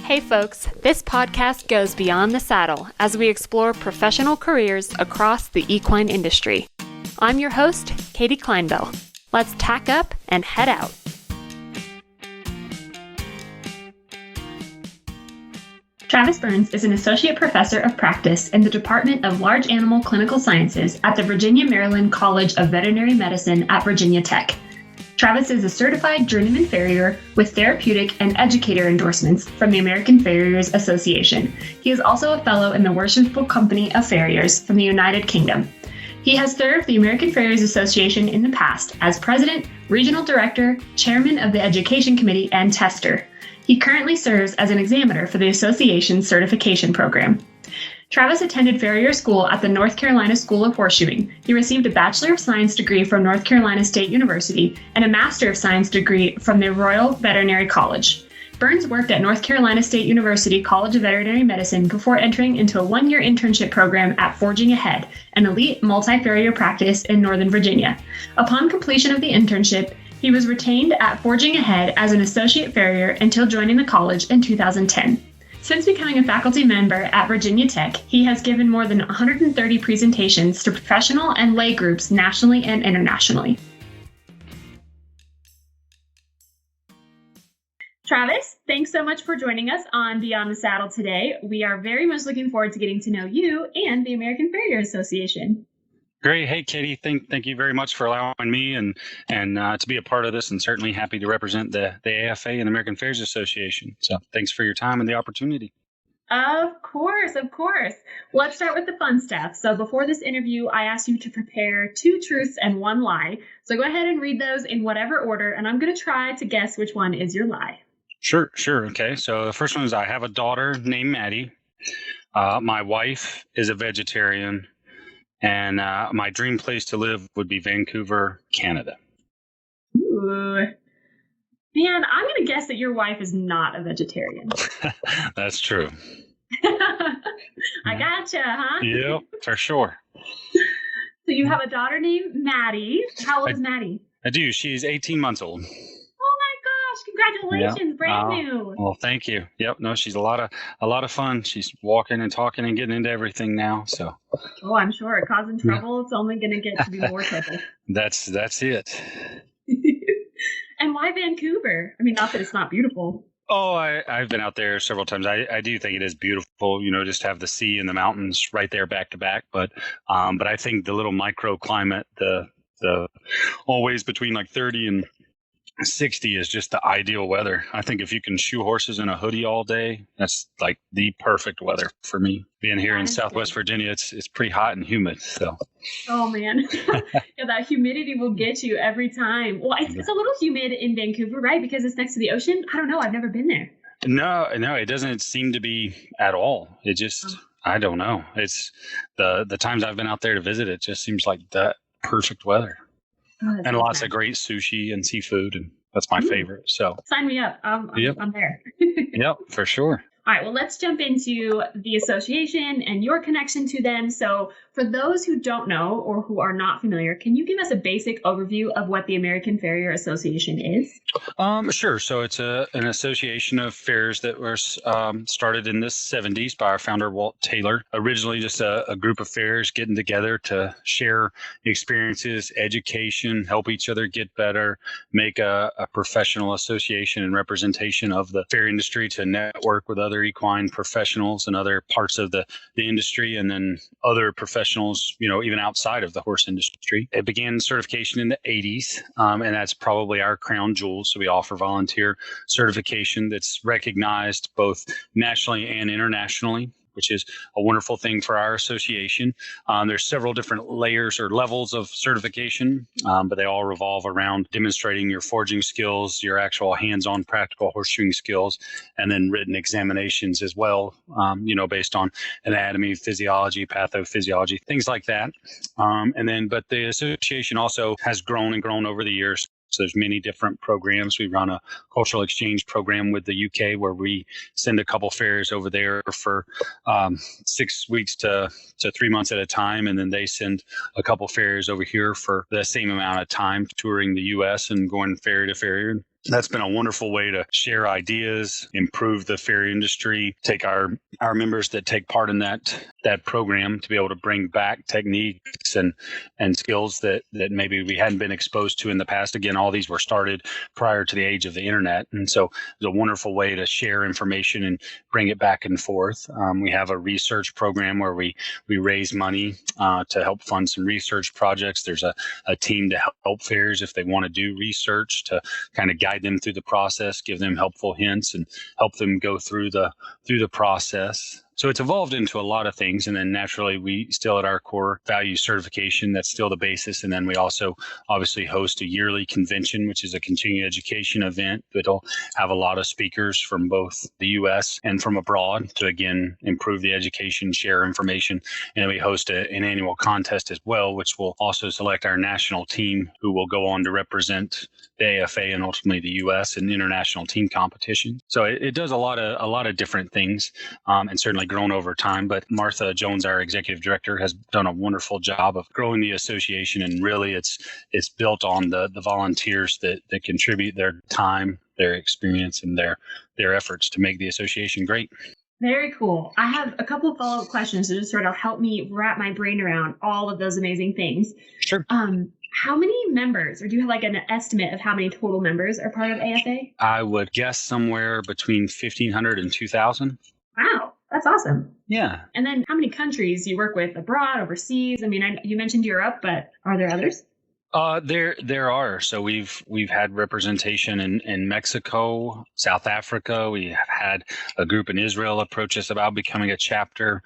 Hey folks, this podcast goes beyond the saddle as we explore professional careers across the equine industry. I'm your host, Katie Kleinbell. Let's tack up and head out. Travis Burns is an associate professor of practice in the Department of Large Animal Clinical Sciences at the Virginia-Maryland College of Veterinary Medicine at Virginia Tech. Travis is a Certified Journeyman Farrier with Therapeutic and Educator Endorsements from the American Farriers Association. He is also a fellow in the Worshipful Company of Farriers from the United Kingdom. He has served the American Farriers Association in the past as president, regional director, chairman of the education committee, and tester. He currently serves as an examiner for the association's certification program. Travis attended farrier school at the North Carolina School of Horseshoeing. He received a Bachelor of Science degree from North Carolina State University and a Master of Science degree from the Royal Veterinary College. Burns worked at North Carolina State University College of Veterinary Medicine before entering into a one-year internship program at Forging Ahead, an elite multi-farrier practice in Northern Virginia. Upon completion of the internship, he was retained at Forging Ahead as an associate farrier until joining the college in 2010. Since becoming a faculty member at Virginia Tech, he has given more than 130 presentations to professional and lay groups nationally and internationally. Travis, thanks so much for joining us on Beyond the Saddle today. We are very much looking forward to getting to know you and the American Farrier Association. Great. Hey, Katie, thank you very much for allowing me and to be a part of this, and certainly happy to represent the AFA and American Farriers Association. So thanks for your time and the opportunity. Of course. Let's start with the fun stuff. So before this interview, I asked you to prepare 2 truths and 1 lie. So go ahead and read those in whatever order, and I'm going to try to guess which one is your lie. Sure. Okay. So the first one is I have a daughter named Maddie. My wife is a vegetarian. And my dream place to live would be Vancouver, Canada. Ooh. Man, I'm going to guess that your wife is not a vegetarian. That's true. I gotcha, huh? Yeah, for sure. So you have a daughter named Maddie. How old is Maddie? I do. She's 18 months old. Congratulations, yep. Brand new. Well, thank you. Yep. No, she's a lot of fun. She's walking and talking and getting into everything now. So. Oh, I'm sure. Causing trouble. It's only going to get to be more trouble. That's it. And why Vancouver? I mean, not that it's not beautiful. Oh, I've been out there several times. I do think it is beautiful, just to have the sea and the mountains right there back to back. But I think the little microclimate, the always between like 30 and 60 is just the ideal weather. I think if you can shoe horses in a hoodie all day, that's like the perfect weather for me. Being here in Southwest Virginia, it's pretty hot and humid. So. Oh man, yeah, that humidity will get you every time. Well, it's a little humid in Vancouver, right? Because it's next to the ocean. I don't know. I've never been there. No, it doesn't seem to be at all. It just, I don't know. It's the times I've been out there to visit, it just seems like that perfect weather. Oh, and lots of great sushi and seafood, and that's my favorite. So sign me up. I'm there. Yep, for sure. All right, well, let's jump into the association and your connection to them. So for those who don't know or who are not familiar, can you give us a basic overview of what the American Farrier Association is? Sure. So it's an association of farriers that was started in the 70s by our founder, Walt Taylor. Originally just a group of farriers getting together to share experiences, education, help each other get better, make a professional association and representation of the farrier industry to network with other equine professionals and other parts of the industry, and then other professionals, even outside of the horse industry. It began certification in the 80s, and that's probably our crown jewel. So we offer volunteer certification that's recognized both nationally and internationally, which is a wonderful thing for our association. There's several different layers or levels of certification, but they all revolve around demonstrating your forging skills, your actual hands-on practical horseshoeing skills, and then written examinations as well, based on anatomy, physiology, pathophysiology, things like that. But the association also has grown and grown over the years. So there's many different programs. We run a cultural exchange program with the UK where we send a couple farriers over there for 6 weeks to 3 months at a time. And then they send a couple farriers over here for the same amount of time touring the US and going farrier to farrier. that's been a wonderful way to share ideas, improve the farrier industry, take our members that take part in that program to be able to bring back techniques and skills that maybe we hadn't been exposed to in the past. Again, all these were started prior to the age of the internet. And so it's a wonderful way to share information and bring it back and forth. We have a research program where we raise money to help fund some research projects. There's a team to help farriers if they want to do research, to kind of guide them through the process, give them helpful hints, and help them go through the process. So it's evolved into a lot of things. And then naturally, we still at our core value certification, that's still the basis. And then we also obviously host a yearly convention, which is a continuing education event that'll have a lot of speakers from both the U.S. and from abroad to, again, improve the education, share information. And then we host an annual contest as well, which will also select our national team who will go on to represent the AFA and ultimately the U.S. in international team competition. So it does a lot of different things, and certainly grown over time. But Martha Jones, our executive director, has done a wonderful job of growing the association, and really it's built on the volunteers that contribute their time, their experience, and their efforts to make the association great. Very cool. I have a couple of follow-up questions to just sort of help me wrap my brain around all of those amazing things. Sure. How many members, or do you have like an estimate of how many total members are part of AFA? I would guess somewhere between 1,500 and 2,000. Wow, that's awesome. Yeah. And then how many countries do you work with abroad, overseas? I mean, you mentioned Europe, but are there others? There are. So we've had representation in Mexico, South Africa. We have had a group in Israel approach us about becoming a chapter.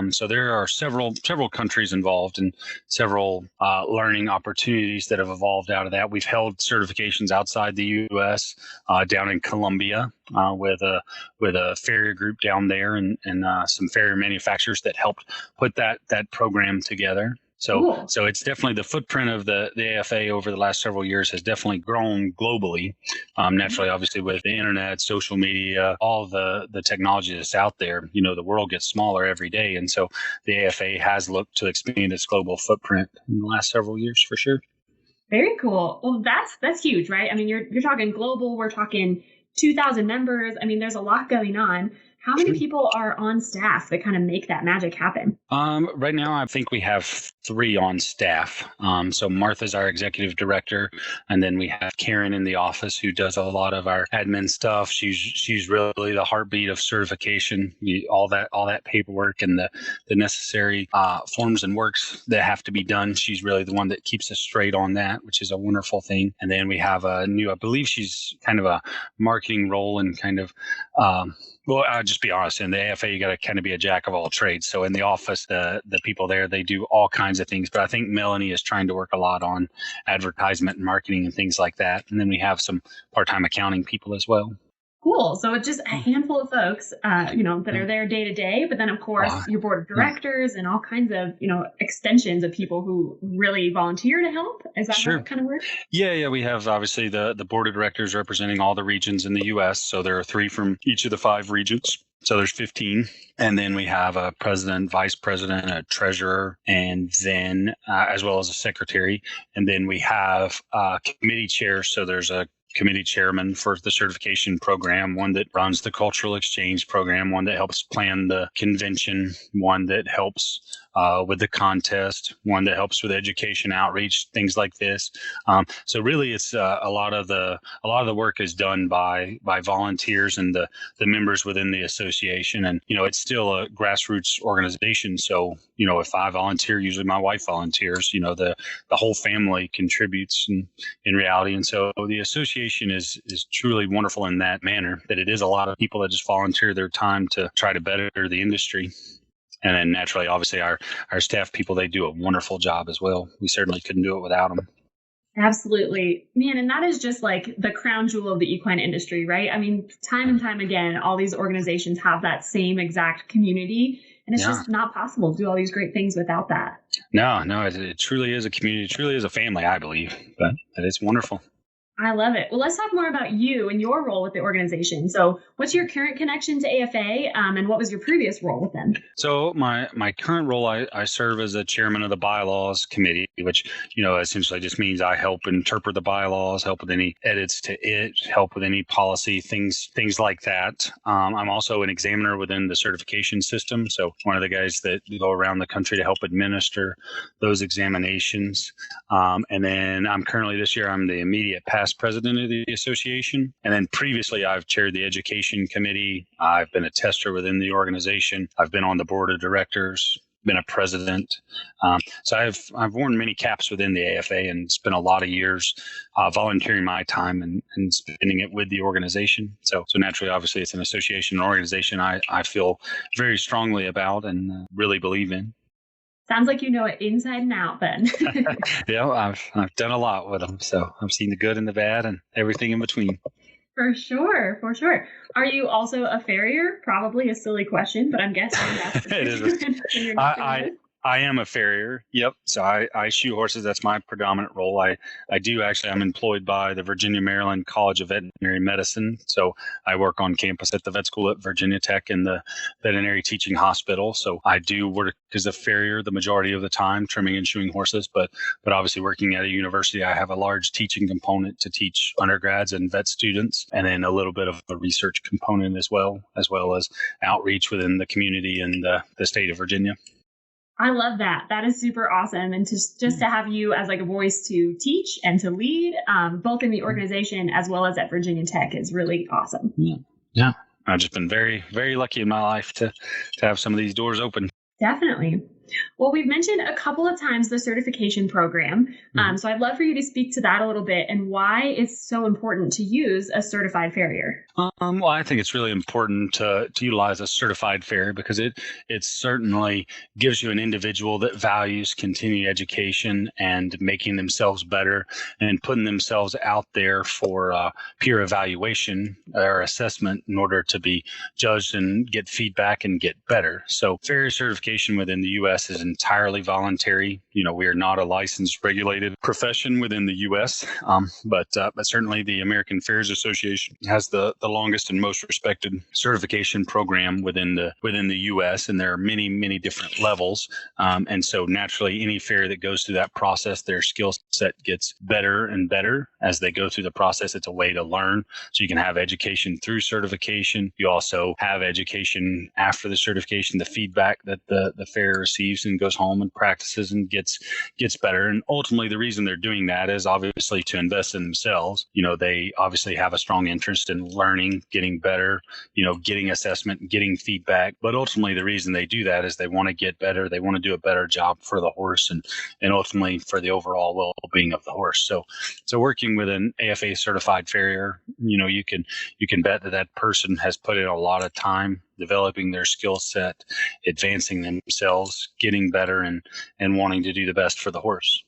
So there are several countries involved and several learning opportunities that have evolved out of that. We've held certifications outside the U.S., down in Colombia, with a farrier group down there and some farrier manufacturers that helped put that program together. So, cool. So it's definitely the footprint of the AFA over the last several years has definitely grown globally. Naturally, obviously, with the internet, social media, all the technology that's out there, the world gets smaller every day. And so the AFA has looked to expand its global footprint in the last several years, for sure. Very cool. Well, that's huge, right? I mean, you're talking global. We're talking 2,000 members. I mean, there's a lot going on. How many people are on staff that kind of make that magic happen? Right now, I think we have 3 on staff. So Martha's our executive director, and then we have Karen in the office who does a lot of our admin stuff. She's really the heartbeat of certification. All that paperwork and the necessary forms and works that have to be done. She's really the one that keeps us straight on that, which is a wonderful thing. And then we have a new, I believe she's kind of a marketing role and kind of. Well, I'll just be honest. In the AFA, you got to kind of be a jack of all trades. So in the office, the people there, they do all kinds of things. But I think Melanie is trying to work a lot on advertisement and marketing and things like that. And then we have some part-time accounting people as well. Cool. So it's just a handful of folks, that are there day to day. But then, of course, your board of directors and all kinds of, extensions of people who really volunteer to help. Is that how it kind of works? Yeah. We have obviously the board of directors representing all the regions in the U.S. So there are 3 from each of the 5 regions. So there's 15. And then we have a president, vice president, a treasurer, and then as well as a secretary. And then we have committee chairs. So there's a committee chairman for the certification program, one that runs the cultural exchange program, one that helps plan the convention, one that helps with the contest, one that helps with education outreach, things like this. So really, it's a lot of the work is done by volunteers and the members within the association. And it's still a grassroots organization. So if I volunteer, usually my wife volunteers. The whole family contributes in reality. And so the association is truly wonderful in that manner, that it is a lot of people that just volunteer their time to try to better the industry. And then naturally, obviously, our staff people, they do a wonderful job as well. We certainly couldn't do it without them. Absolutely. Man, and that is just like the crown jewel of the equine industry, right? I mean, time and time again, all these organizations have that same exact community. And it's just not possible to do all these great things without that. No, it truly is a community. It truly is a family, I believe. But it's wonderful. I love it. Well, let's talk more about you and your role with the organization. So, what's your current connection to AFA, and what was your previous role with them? So my current role, I serve as a chairman of the bylaws committee, which, essentially just means I help interpret the bylaws, help with any edits to it, help with any policy things like that. I'm also an examiner within the certification system. So one of the guys that go around the country to help administer those examinations. And then this year, I'm the immediate past president of the association. And then previously, I've chaired the education committee. I've been a tester within the organization. I've been on the board of directors, been a president. So I've worn many caps within the AFA and spent a lot of years volunteering my time and spending it with the organization. So naturally, obviously, it's an association, an organization I feel very strongly about and really believe in. Sounds like you know it inside and out, then. I've done a lot with them, so I've seen the good and the bad and everything in between. For sure, for sure. Are you also a farrier? Probably a silly question, but I'm guessing that's It is. I am a farrier. Yep. So I shoe horses. That's my predominant role. I'm employed by the Virginia, Maryland College of Veterinary Medicine. So I work on campus at the vet school at Virginia Tech in the veterinary teaching hospital. So I do work as a farrier the majority of the time, trimming and shoeing horses. But obviously working at a university, I have a large teaching component to teach undergrads and vet students, and then a little bit of a research component as well as outreach within the community in the state of Virginia. I love that. That is super awesome. And just to have you as like a voice to teach and to lead, both in the organization as well as at Virginia Tech is really awesome. Yeah. I've just been very, very lucky in my life to have some of these doors open. Definitely. Well, we've mentioned a couple of times the certification program. So I'd love for you to speak to that a little bit and why it's so important to use a certified farrier. Well, I think it's really important to utilize a certified farrier because it certainly gives you an individual that values continued education and making themselves better and putting themselves out there for peer evaluation or assessment in order to be judged and get feedback and get better. So farrier certification within the U.S. is entirely voluntary. We are not a licensed, regulated profession within the U.S., but certainly the American Farriers Association has the longest and most respected certification program within the U.S., and there are many, many different levels. And so naturally, any farrier that goes through that process, their skill set gets better and better as they go through the process. It's a way to learn. So you can have education through certification. You also have education after the certification, the feedback that the farrier receives and goes home and practices and gets better. And ultimately, the reason they're doing that is obviously to invest in themselves. They obviously have a strong interest in learning, getting better, getting assessment, getting feedback. But ultimately, the reason they do that is they want to get better. They want to do a better job for the horse and ultimately for the overall well-being of the horse. So working with an AFA certified farrier, you can bet that person has put in a lot of time developing their skill set, advancing themselves, getting better, and wanting to do the best for the horse.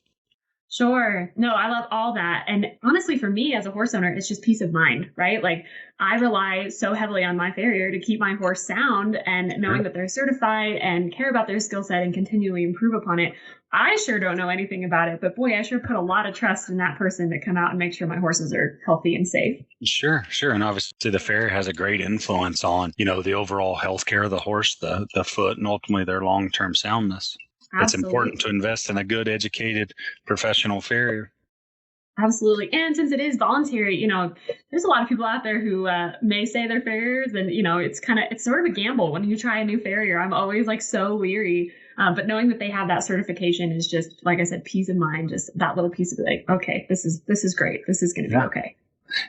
Sure. No, I love all that. And honestly, for me as a horse owner, it's just peace of mind, right? Like I rely so heavily on my farrier to keep my horse sound, and knowing that they're certified and care about their skill set and continually improve upon it. I sure don't know anything about it, but boy, I sure put a lot of trust in that person to come out and make sure my horses are healthy and safe. Sure. And obviously the farrier has a great influence on, the overall health care of the horse, the foot, and ultimately their long-term soundness. Absolutely. It's important to invest in a good, educated, professional farrier. Absolutely. And since it is voluntary, there's a lot of people out there who may say they're farriers, and, it's sort of a gamble when you try a new farrier. I'm always like so leery. But knowing that they have that certification is just, like I said, peace of mind, just that little piece of it, like, okay, this is great. This is going to be okay.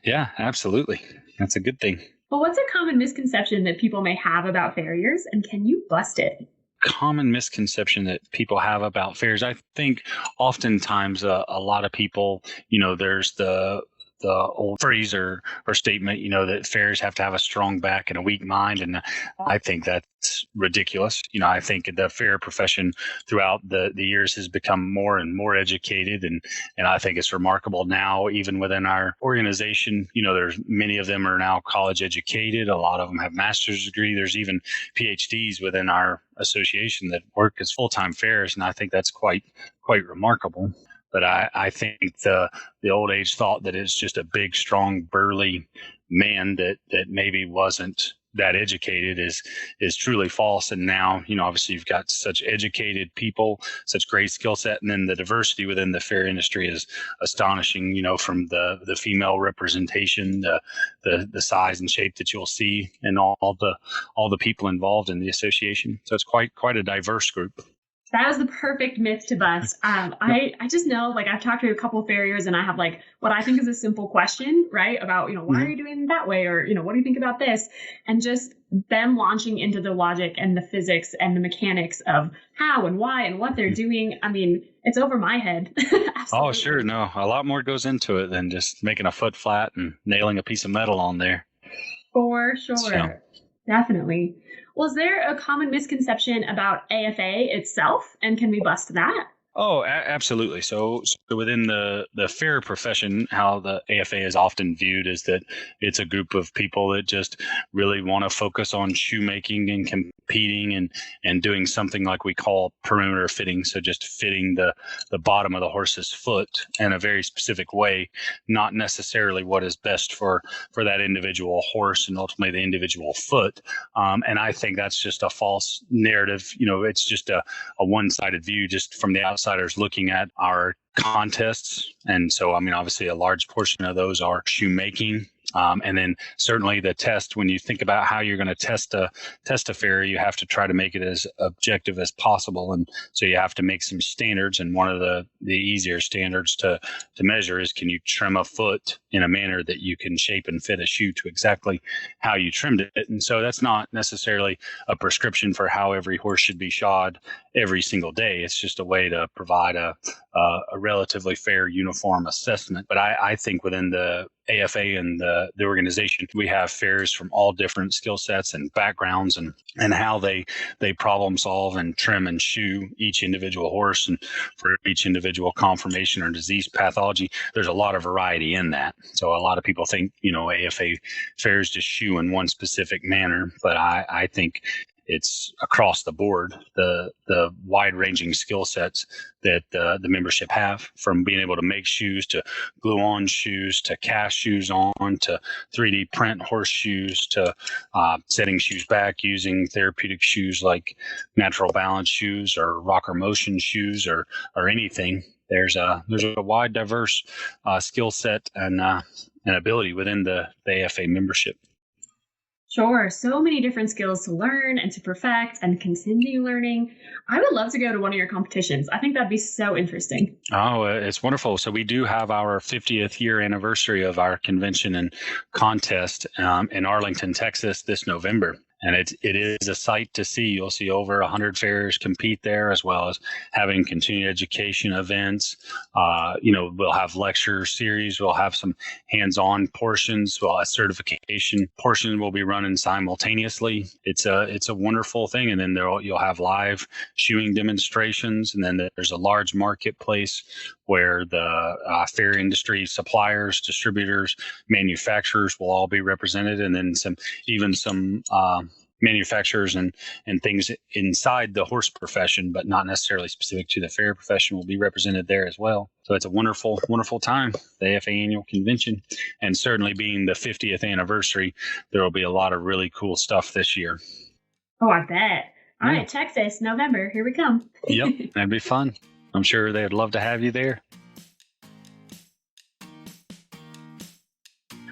Yeah, absolutely. That's a good thing. Well, what's a common misconception that people may have about farriers, and can you bust it? Common misconception that people have about farriers. I think oftentimes a lot of people, there's the old phrase or statement, that farriers have to have a strong back and a weak mind. And I think that's ridiculous. I think the farrier profession throughout the years has become more and more educated. And I think it's remarkable now, even within our organization, there's many of them are now college educated. A lot of them have master's degree. There's even PhDs within our association that work as full-time farriers. And I think that's quite remarkable. But I think the old age thought that it's just a big, strong, burly man that maybe wasn't that educated is truly false. And now, obviously you've got such educated people, such great skill set, and then the diversity within the farrier industry is astonishing. From the female representation, the size and shape that you'll see, and all the people involved in the association. So it's quite a diverse group. That was the perfect myth to bust. I just know, like, I've talked to a couple of farriers, and I have like what I think is a simple question, right? About, why are you doing it that way? Or, what do you think about this? And just them launching into the logic and the physics and the mechanics of how and why and what they're doing. I mean, it's over my head. Oh, sure. No, a lot more goes into it than just making a foot flat and nailing a piece of metal on there. For sure. So. Definitely. Well, is there a common misconception about AFA itself, and can we bust that? Oh, absolutely. So within the farrier profession, how the AFA is often viewed is that it's a group of people that just really want to focus on shoemaking and competing and doing something like we call perimeter fitting. So just fitting the bottom of the horse's foot in a very specific way, not necessarily what is best for that individual horse and ultimately the individual foot. And I think that's just a false narrative. It's just a one-sided view just from the outsiders looking at our contests. And so, I mean, obviously a large portion of those are shoemaking. And then certainly the test, when you think about how you're going to test a farrier, you have to try to make it as objective as possible. And so you have to make some standards. And one of the easier standards to measure is, can you trim a foot in a manner that you can shape and fit a shoe to exactly how you trimmed it? And so that's not necessarily a prescription for how every horse should be shod every single day. It's just a way to provide a relatively fair, uniform assessment. But I think within the AFA and the organization, we have farriers from all different skill sets and backgrounds and how they problem solve and trim and shoe each individual horse, and for each individual conformation or disease pathology. There's a lot of variety in that. So a lot of people think, AFA farriers just shoe in one specific manner, but I think it's across the board, the wide-ranging skill sets that the membership have, from being able to make shoes to glue on shoes to cast shoes on to 3D print horseshoes to setting shoes back using therapeutic shoes like natural balance shoes or rocker motion shoes or anything. There's a wide, diverse skill set and ability within the AFA membership. Sure. So many different skills to learn and to perfect and continue learning. I would love to go to one of your competitions. I think that'd be so interesting. Oh, it's wonderful. So we do have our 50th year anniversary of our convention and contest in Arlington, Texas this November. And it is a sight to see. You'll see over 100 farriers compete there, as well as having continuing education events. We'll have lecture series. We'll have some hands-on portions. We'll have certification portion will be running simultaneously. It's a wonderful thing. And then you'll have live shoeing demonstrations. And then there's a large marketplace where the farrier industry suppliers, distributors, manufacturers will all be represented, and then some manufacturers and things inside the horse profession, but not necessarily specific to the farrier profession, will be represented there as well. So it's a wonderful, wonderful time, the AFA annual convention. And certainly being the 50th anniversary, there will be a lot of really cool stuff this year. Oh, I bet. All right, Texas, November, here we come. Yep, that'd be fun. I'm sure they'd love to have you there.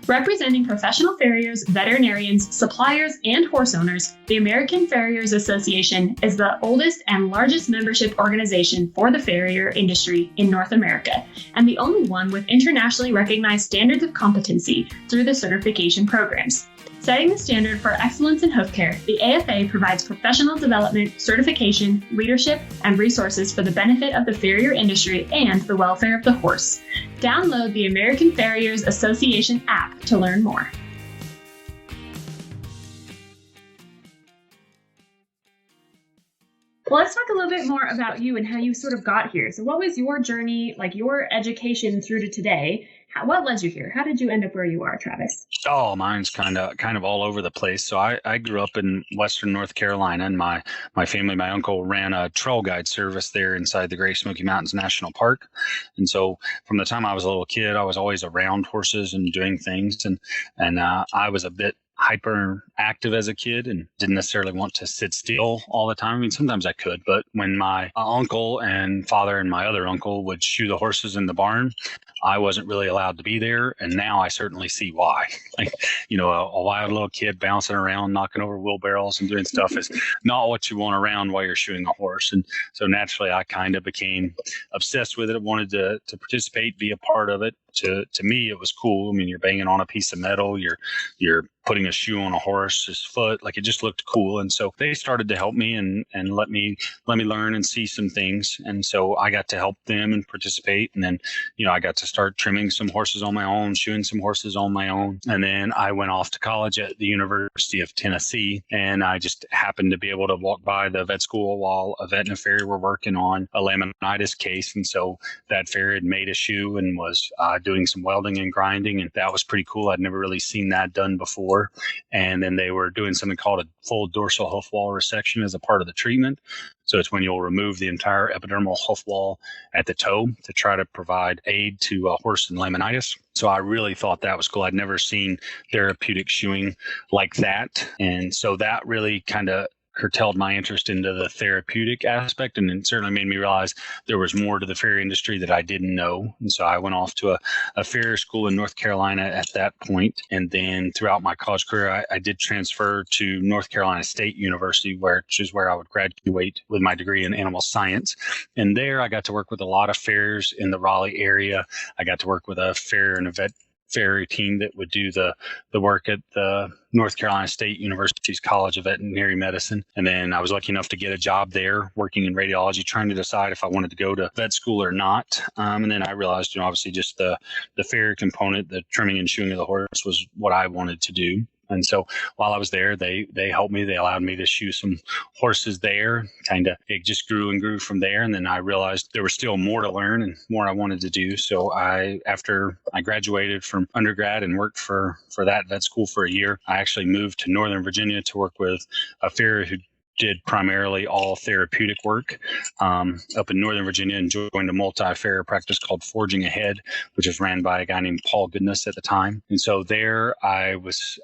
Representing professional farriers, veterinarians, suppliers, and horse owners, the American Farriers Association is the oldest and largest membership organization for the farrier industry in North America, and the only one with internationally recognized standards of competency through the certification programs. Setting the standard for excellence in hoof care, the AFA provides professional development, certification, leadership, and resources for the benefit of the farrier industry and the welfare of the horse. Download the American Farriers Association app to learn more. Well, let's talk a little bit more about you and how you sort of got here. So what was your journey, like your education through to today? What led you here? How did you end up where you are, Travis? Oh, mine's kind of all over the place. So I grew up in Western North Carolina, and my family, my uncle ran a trail guide service there inside the Great Smoky Mountains National Park. And so from the time I was a little kid, I was always around horses and doing things, and I was a bit hyperactive as a kid and didn't necessarily want to sit still all the time. I mean, sometimes I could, but when my uncle and father and my other uncle would shoe the horses in the barn, I wasn't really allowed to be there. And now I certainly see why. Like, a wild little kid bouncing around, knocking over wheelbarrows and doing stuff is not what you want around while you're shoeing a horse. And so naturally, I kind of became obsessed with it. I wanted to participate, be a part of it. To me, it was cool. I mean, you're banging on a piece of metal, you're putting a shoe on a horse's foot, like it just looked cool. And so they started to help me and let me learn and see some things. And so I got to help them and participate. And then, I got to start trimming some horses on my own, shoeing some horses on my own. And then I went off to college at the University of Tennessee, and I just happened to be able to walk by the vet school while a vet and a farrier were working on a laminitis case. And so that farrier had made a shoe and was doing some welding and grinding, and that was pretty cool. I'd never really seen that done before. And then they were doing something called a full dorsal hoof wall resection as a part of the treatment. So it's when you'll remove the entire epidermal hoof wall at the toe to try to provide aid to a horse in laminitis. So I really thought that was cool. I'd never seen therapeutic shoeing like that. And so that really kind of curtailed my interest into the therapeutic aspect, and it certainly made me realize there was more to the farrier industry that I didn't know. And so I went off to a farrier school in North Carolina at that point. And then throughout my college career, I did transfer to North Carolina State University, which is where I would graduate with my degree in animal science. And there I got to work with a lot of farriers in the Raleigh area. I got to work with a farrier and a vet farrier team that would do the work at the North Carolina State University's College of Veterinary Medicine. And then I was lucky enough to get a job there working in radiology, trying to decide if I wanted to go to vet school or not. And then I realized, obviously just the farrier component, the trimming and shoeing of the horse was what I wanted to do. And so while I was there, they helped me. They allowed me to shoe some horses there. It just grew and grew from there. And then I realized there was still more to learn and more I wanted to do. So after I graduated from undergrad and worked for that vet school for a year, I actually moved to Northern Virginia to work with a farrier who did primarily all therapeutic work up in Northern Virginia, and joined a multi-farrier practice called Forging Ahead, which was ran by a guy named Paul Goodness at the time. And so there I was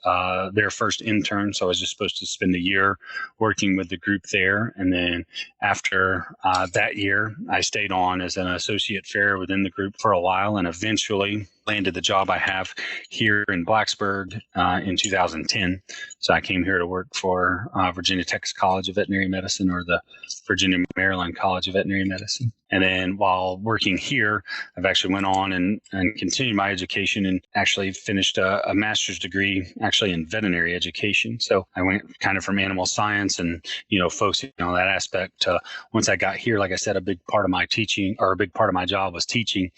their first intern. So I was just supposed to spend a year working with the group there. And then after that year, I stayed on as an associate farrier within the group for a while, and eventually landed the job I have here in Blacksburg in 2010. So I came here to work for Virginia Tech's College of Veterinary Medicine, or the Virginia Maryland College of Veterinary Medicine. And then while working here, I've actually went on and continued my education and actually finished a master's degree actually in veterinary education. So I went kind of from animal science and, focusing on that aspect to, once I got here, like I said, a big part of my job was teaching.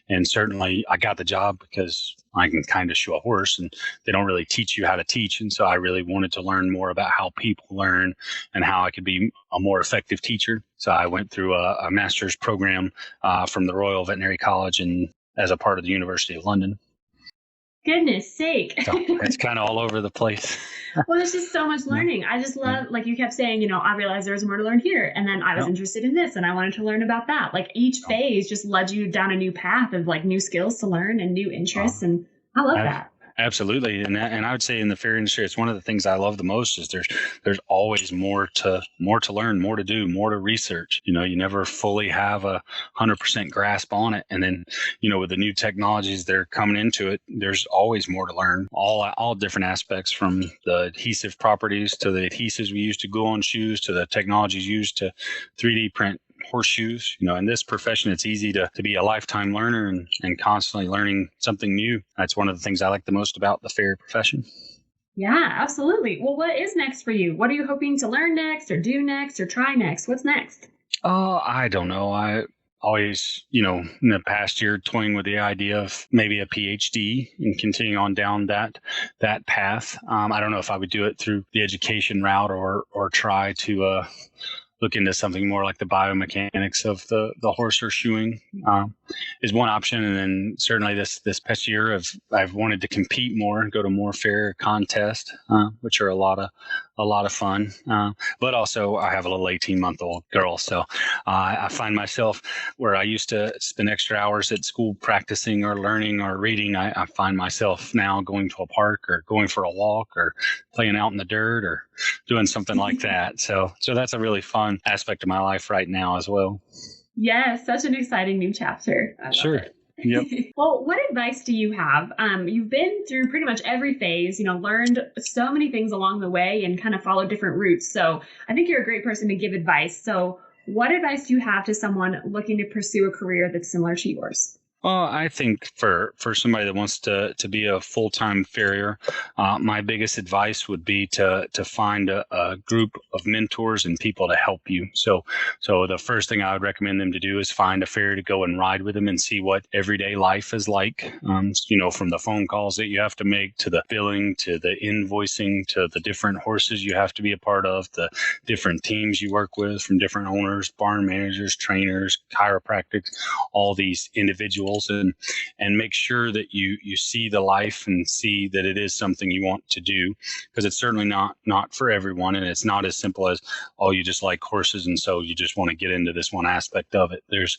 And certainly I got the job because I can kind of shoe a horse, and they don't really teach you how to teach. And so I really wanted to learn more about how people learn and how I could be a more effective teacher. So I went through a master's program from the Royal Veterinary College and as a part of the University of London. Goodness sake. So it's kind of all over the place. Well, there's just so much learning. I just love, like you kept saying, I realized there was more to learn here. And then I was interested in this and I wanted to learn about that. Like each phase just led you down a new path of like new skills to learn and new interests. And I love that. Absolutely. And I would say in the farrier industry, it's one of the things I love the most is there's always more to learn, more to do, more to research. You never fully have 100% grasp on it. And then, with the new technologies that are coming into it, there's always more to learn, all different aspects, from the adhesive properties to the adhesives we use to glue on shoes to the technologies used to 3D print horseshoes. In this profession, it's easy to be a lifetime learner and constantly learning something new. That's one of the things I like the most about the farrier profession. Yeah, absolutely. Well, what is next for you? What are you hoping to learn next or do next or try next? What's next? Oh, I don't know. I always, in the past year, toying with the idea of maybe a PhD and continuing on down that path. I don't know if I would do it through the education route or try to look into something more like the biomechanics of the horse or shoeing. is one option. And then certainly this past year, I've wanted to compete more and go to more fair contests, which are a lot of fun. But also I have a little 18-month-old girl. So I find myself where I used to spend extra hours at school practicing or learning or reading. I find myself now going to a park or going for a walk or playing out in the dirt or doing something like that. So that's a really fun aspect of my life right now as well. Yes, such an exciting new chapter. I love Sure. it. Yep. Well, what advice do you have? You've been through pretty much every phase, learned so many things along the way and kind of followed different routes. So I think you're a great person to give advice. So what advice do you have to someone looking to pursue a career that's similar to yours? Well, I think for somebody that wants to be a full-time farrier, my biggest advice would be to find a group of mentors and people to help you. So the first thing I would recommend them to do is find a farrier to go and ride with them and see what everyday life is like. From the phone calls that you have to make to the billing, to the invoicing, to the different horses you have to be a part of, the different teams you work with from different owners, barn managers, trainers, chiropractics, all these individuals. And make sure that you see the life and see that it is something you want to do, because it's certainly not for everyone, and it's not as simple as, oh, you just like horses and so you just want to get into this one aspect of it. There's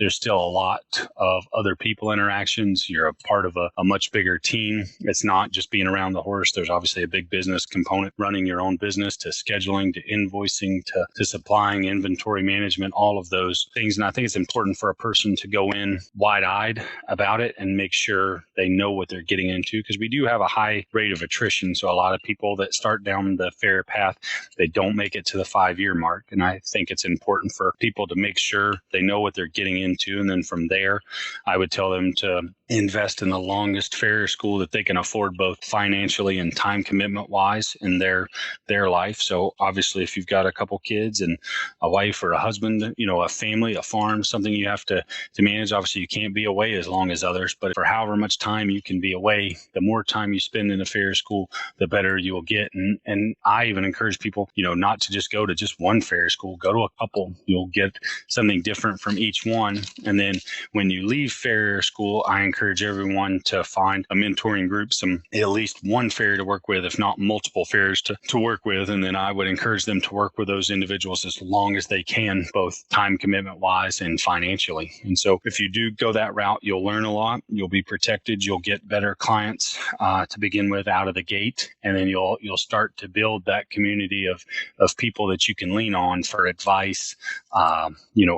still a lot of other people interactions. You're a part of a much bigger team. It's not just being around the horse. There's obviously a big business component, running your own business, to scheduling, to invoicing, to supplying, inventory management, all of those things. And I think it's important for a person to go in wide-eyed about it and make sure they know what they're getting into, because we do have a high rate of attrition. So a lot of people that start down the fair path, they don't make it to the 5-year mark. And I think it's important for people to make sure they know what they're getting into. And then from there, I would tell them to invest in the longest farrier school that they can afford, both financially and time commitment wise in their life. So obviously, if you've got a couple kids and a wife or a husband, a family, a farm, something you have to manage, obviously you can't be away as long as others, but for however much time you can be away, the more time you spend in a farrier school, the better you will get. And I even encourage people, not to just go to just one farrier school, go to a couple. You'll get something different from each one. And then when you leave farrier school, I encourage everyone to find a mentoring group, at least one farrier to work with, if not multiple farriers to work with. And then I would encourage them to work with those individuals as long as they can, both time commitment wise and financially. And so if you do go that route, you'll learn a lot. You'll be protected. You'll get better clients to begin with out of the gate. And then you'll start to build that community of people that you can lean on for advice,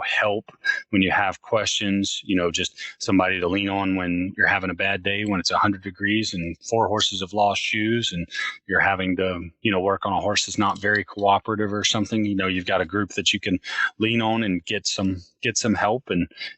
help when you have questions, just somebody to lean on when you're having a bad day, when it's 100 degrees and 4 horses have lost shoes and you're having to, work on a horse that's not very cooperative or something. You've got a group that you can lean on and get some help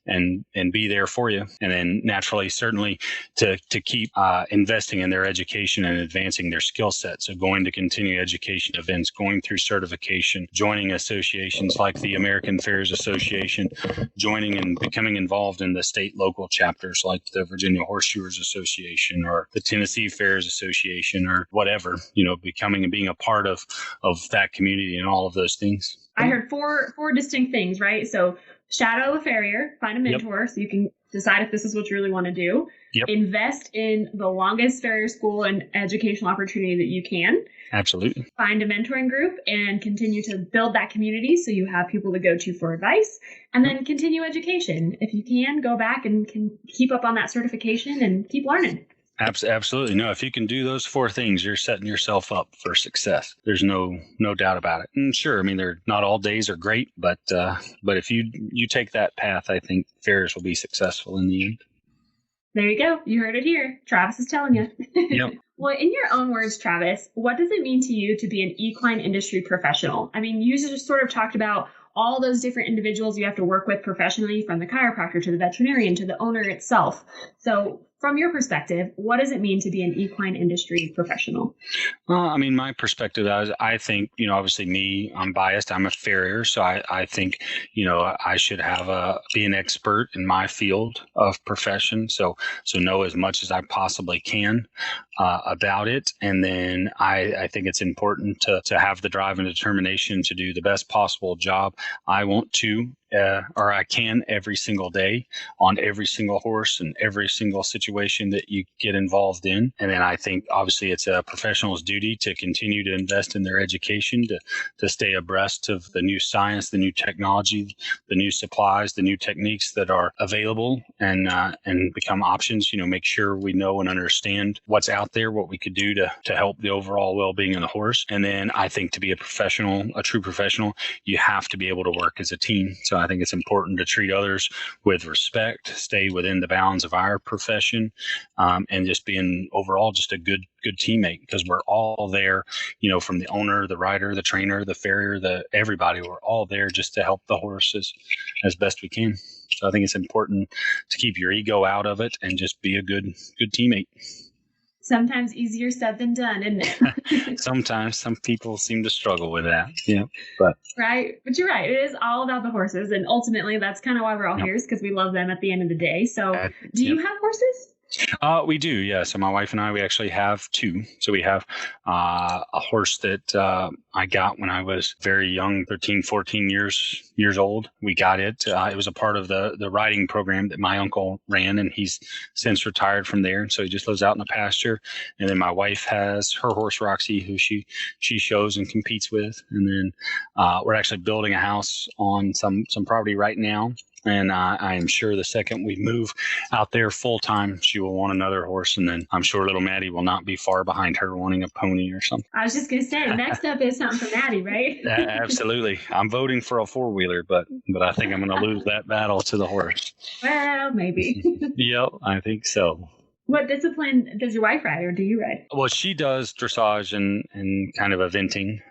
and be there for you. And then naturally, certainly to keep investing in their education and advancing their skill set. So going to continuing education events, going through certification, joining associations like the American Farriers Association, joining and becoming involved in the state local chapters like the Virginia Horseshoers Association or the Tennessee Farriers Association or whatever, becoming and being a part of that community and all of those things. I heard four distinct things, right? So shadow a farrier, find a mentor so you can decide if this is what you really want to do. Yep. Invest in the longest farrier school and educational opportunity that you can. Absolutely. Find a mentoring group and continue to build that community so you have people to go to for advice. And then continue education. If you can, go back and can keep up on that certification and keep learning. Absolutely. No, if you can do those 4 things, you're setting yourself up for success. There's no doubt about it. And sure, they're not all days are great, but if you take that path, I think farriers will be successful in the end. There you go. You heard it here. Travis is telling you. Yep. Well, in your own words, Travis, what does it mean to you to be an equine industry professional? You just sort of talked about all those different individuals you have to work with professionally, from the chiropractor to the veterinarian to the owner itself. So from your perspective, what does it mean to be an equine industry professional? Well, my perspective is, I think, obviously me, I'm biased. I'm a farrier. So I think, I should be an expert in my field of profession. So know as much as I possibly can about it. And then I think it's important to have the drive and determination to do the best possible job I want to or I can every single day on every single horse and every single situation that you get involved in. And then I think obviously it's a professional's duty to continue to invest in their education, to stay abreast of the new science, the new technology, the new supplies, the new techniques that are available and become options. Make sure we know and understand what's out there, what we could do to help the overall well-being of the horse. And then I think to be a true professional, you have to be able to work as a team. So I think it's important to treat others with respect, stay within the bounds of our profession, and just being overall just a good teammate, because we're all there, from the owner, the rider, the trainer, the farrier, everybody, we're all there just to help the horse as best we can. So I think it's important to keep your ego out of it and just be a good teammate. Sometimes easier said than done, isn't it? Sometimes some people seem to struggle with that. Yeah, but you're right. It is all about the horses, and ultimately that's kind of why we're all here, is because we love them at the end of the day. So, do you have horses? We do, yeah. So my wife and I, we actually have two. So we have a horse that I got when I was very young, 13, 14 years old. We got it. It was a part of the riding program that my uncle ran, and he's since retired from there. And so he just lives out in the pasture. And then my wife has her horse, Roxy, who she shows and competes with. And then we're actually building a house on some property right now. And I am sure the second we move out there full time, she will want another horse. And then I'm sure little Maddie will not be far behind her wanting a pony or something. I was just going to say, next up is something for Maddie, right? Absolutely. I'm voting for a 4-wheeler, but I think I'm going to lose that battle to the horse. Well, maybe. Yep, I think so. What discipline does your wife ride, or do you ride? Well, she does dressage and kind of eventing.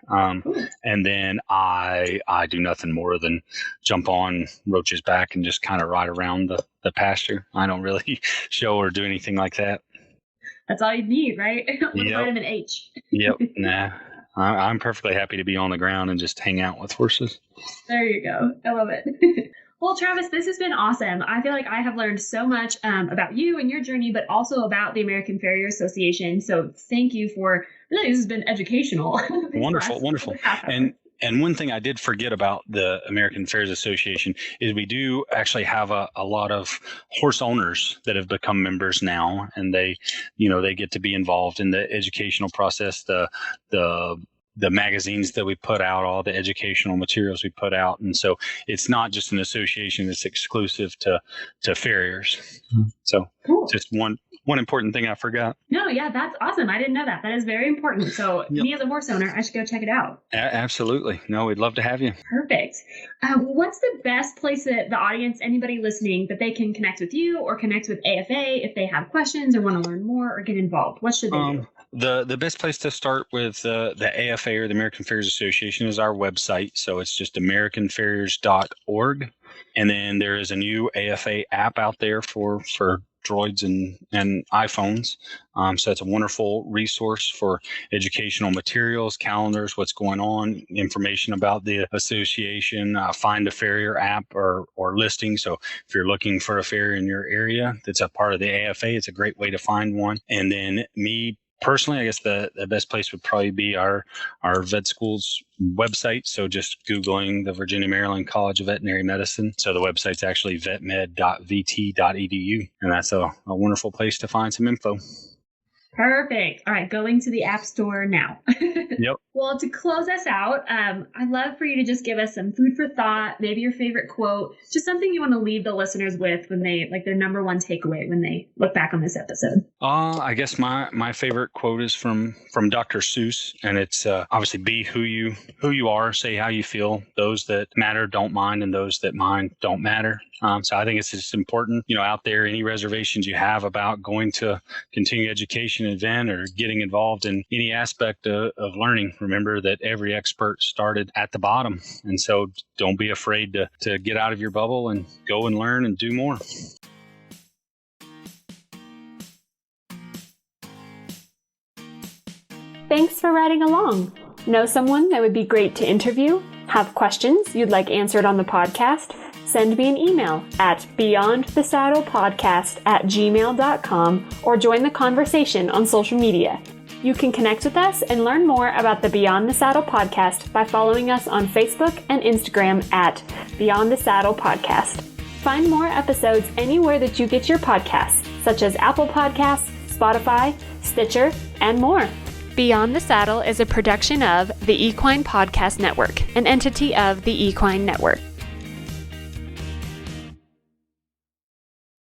And then I do nothing more than jump on Roach's back and just kind of ride around the pasture. I don't really show or do anything like that. That's all you need, right? With Yep. vitamin H. Yep. Nah. I'm perfectly happy to be on the ground and just hang out with horses. There you go. I love it. Well, Travis, this has been awesome. I feel like I have learned so much about you and your journey, but also about the American Farrier Association. So thank you for, really, this has been educational. Wonderful. And one thing I did forget about the American Farriers Association is we do actually have a lot of horse owners that have become members now, and they get to be involved in the educational process, the magazines that we put out, all the educational materials we put out. And so it's not just an association that's exclusive to farriers. So cool. Just one important thing I forgot. No, yeah, that's awesome. I didn't know that. That is very important. So Me as a horse owner, I should go check it out. Absolutely. No, we'd love to have you. Perfect. What's the best place that the audience, anybody listening, that they can connect with you or connect with AFA if they have questions or want to learn more or get involved? What should they do? The best place to start with the AFA, or the American Farriers Association, is our website. So it's just americanfarriers.org. And then there is a new AFA app out there for droids and iPhones. So it's a wonderful resource for educational materials, calendars, what's going on, information about the association, find a farrier app or listing. So if you're looking for a farrier in your area that's a part of the AFA, it's a great way to find one. And then me personally, I guess the best place would probably be our vet school's website. So just Googling the Virginia Maryland College of Veterinary Medicine. So the website's actually vetmed.vt.edu. And that's a wonderful place to find some info. Perfect. All right, going to the App Store now. Yep. Well, to close us out, I'd love for you to just give us some food for thought, maybe your favorite quote, just something you want to leave the listeners with when they, like, their number one takeaway when they look back on this episode. I guess my favorite quote is from Dr. Seuss, and it's obviously be who you are, say how you feel. Those that matter don't mind, and those that mind don't matter. So I think it's just important, out there, any reservations you have about going to continuing education event or getting involved in any aspect of learning, remember that every expert started at the bottom. And so don't be afraid to get out of your bubble and go and learn and do more. Thanks for riding along. Know someone that would be great to interview? Have questions you'd like answered on the podcast? Send me an email at beyondthesaddlepodcast@gmail.com or join the conversation on social media. You can connect with us and learn more about the Beyond the Saddle podcast by following us on Facebook and Instagram at Beyond the Saddle Podcast. Find more episodes anywhere that you get your podcasts, such as Apple Podcasts, Spotify, Stitcher, and more. Beyond the Saddle is a production of the Equine Podcast Network, an entity of the Equine Network.